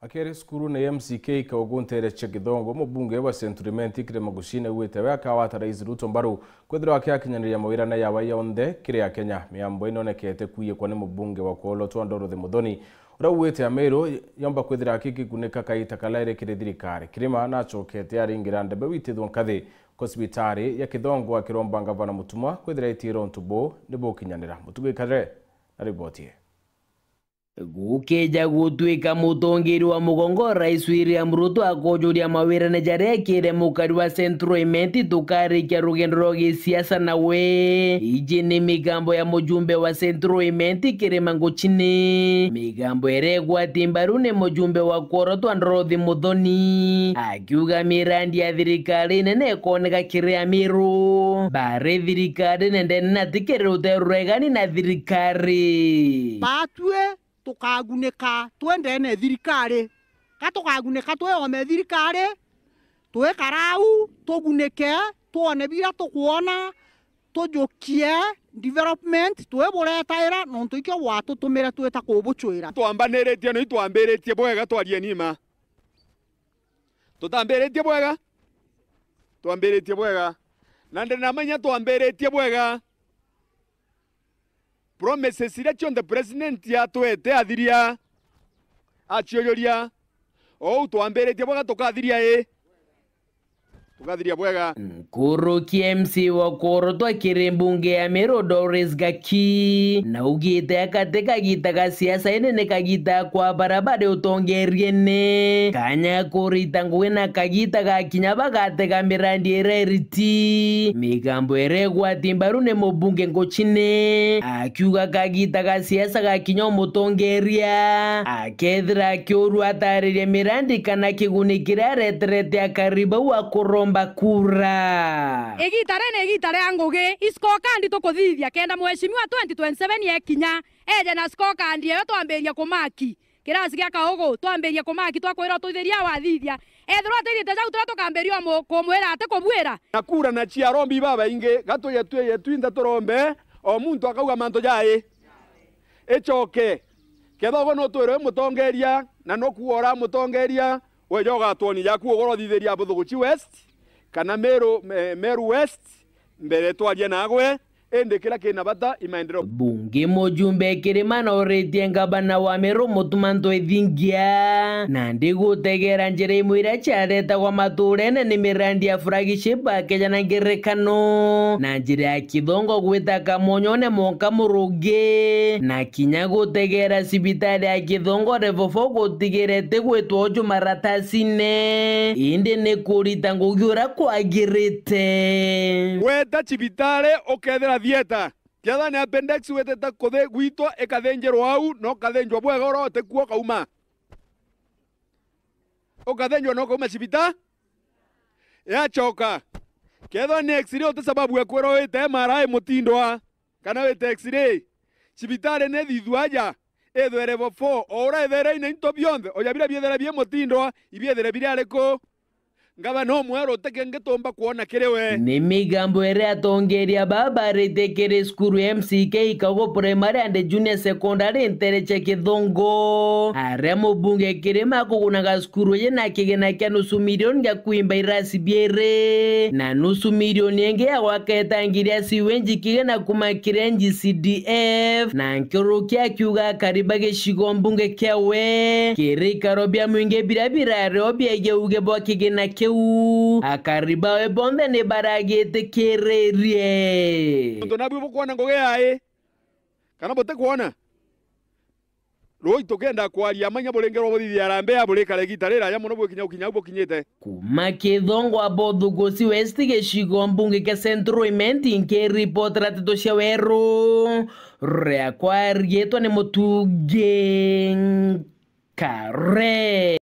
Akere skuru na MCK kauguntere chekidongo mubunge wa Centurimenti kire magushine uwetewe akawata Rais Ruto mbaru kwethira wake akinyaniriria mawirana yawa yonthe kire ya Kenya miambo inonekete kuiye kwa ni mubunge wa Kuolo Ndorothi Muthoni ura uwete Ameru yomba kwethira akigikunika kaita kalaire kire thirikari kirima na chokete aringira ndebe witithwo nkathi kosibitari ya Kidongo akiromba ngavana Mutumwa kwethira itiro ntubo nibo kinyanira mutugikare na riboti gukeja gutwika mutongeri wa mugongo Rais William Ruto akojuria mawirana jaria kire mukari wa Centurimenti tukarikia rugendo rwa gisiasa nawe iji ni migambo ya mujumbe wa Centurimenti kire manguchini migambo eregwa timbaru ni mujumbe wa Kuolo Ndorothi Muthoni akiuga mirandi ya thirikari nene koneka kire Ameru bare thirikari nende natikere uteruregani na thirikari batwe tukaguneka twendene thirikari katukaguneka tweyome thirikari twe karau tuguneke tuone bira tukuona tujukie development twe buretaira nontu ikyo watu tumira tweta kubuchwira twambaniritie no itwambiritie bwega twarie nima tutambiritie bwega twambiritie bwega na ndinamanya twambiritie bwega promises ira the president ya twete athiria achioyoria o twamberetie bwega tukathiria tukathiria bwega Nkuru KMC wa Kuolo akire mbunge ya Ameru Doris Gaki na ugite akateka gita siasa ene kagita kwa barabara utongeriene kanya kurita ngwena kagita gakinya bagateka mirandi ereriti migambo eregwa timbaru ne mubunge ngochine akiuga kagita siasa gakinya mutongeria akethira kyoru ataririe mirandi kana kigunikira retrete akariba wa kura egitare anguge iskokandi tukuthithia kenda mweshimiwa 2027 yekinya eje na skokandi yo twamberia kumaki kirasi gya kaugo twamberia kumaki twakwira tuthiria wathithia ethirwa tigite jau tukamberio kumwira ate kubwira na kura na chia rombi baba inge gato yetu twinda turombe o muntu akauga manto jae echoke kethogo no twire mutongeria na no kuora mutongeria wejoga twoni yaku ogoro thithiria Buthuguchi West kana Meru West mbere twarie nagwe ende kila kina bata imaendeleo bunge mujumbe kirimana oretie ngabana wa Ameru Mutumanto ethingia na ndigutegera njira imwira chareta kwa maturene ni mirandi ya flagship akeja na ngerekano na njira ya Kidongo gwita kamonyone monka muruge na kinya gutegera sibitari ya Kidongo revofo gutigirete gwitwo Jumaratasine inde ne kurita ngugyura kwagirite weta sibitari okethera thieta kiatha ni appendix weteta kuthe gwitwo ekathenjerwo au no kathenjwo bwega orote kuo kauma okathenjwo no kauma sibita yachoka kiatha ni x-ray ote sababu ekwero wete MRI mutindwa kana wete x-ray sibitari ne thithwaja ethere bo 4 ora ethere ine into bionde oyabira biethera bie mutindwa ibiethere bire areko ngaba no mwero tekenge tomba kuona kirewe ni migambo ere atongeria baba retekere skuru MCK kago primary and junior secondary entereche Kidongo are mubunge kirema kugunaga skuru ye na kigena kya nusu milioni ya kuimba irasi biere na nusu milioni enge ya waketangiria siwenji kigena kumakirenji CDF na nkirukia kiuga karibage shigo mbunge kyawe kirika robia mwinge birabira robia yeuge bwa kigena akariba we bonde ne baragete kererie ndo nabu kuona ngoge yae kana bote kuona roi tokenda kwaria amanya bolengero bothithia arambe aboleka gitarera ya muno bwekinya kinyite kuma Kidongo Buthuguchi West geshigo mbunge ke Centurimenti nke report ratito shaweru rea kwa rieto ne mutuge kare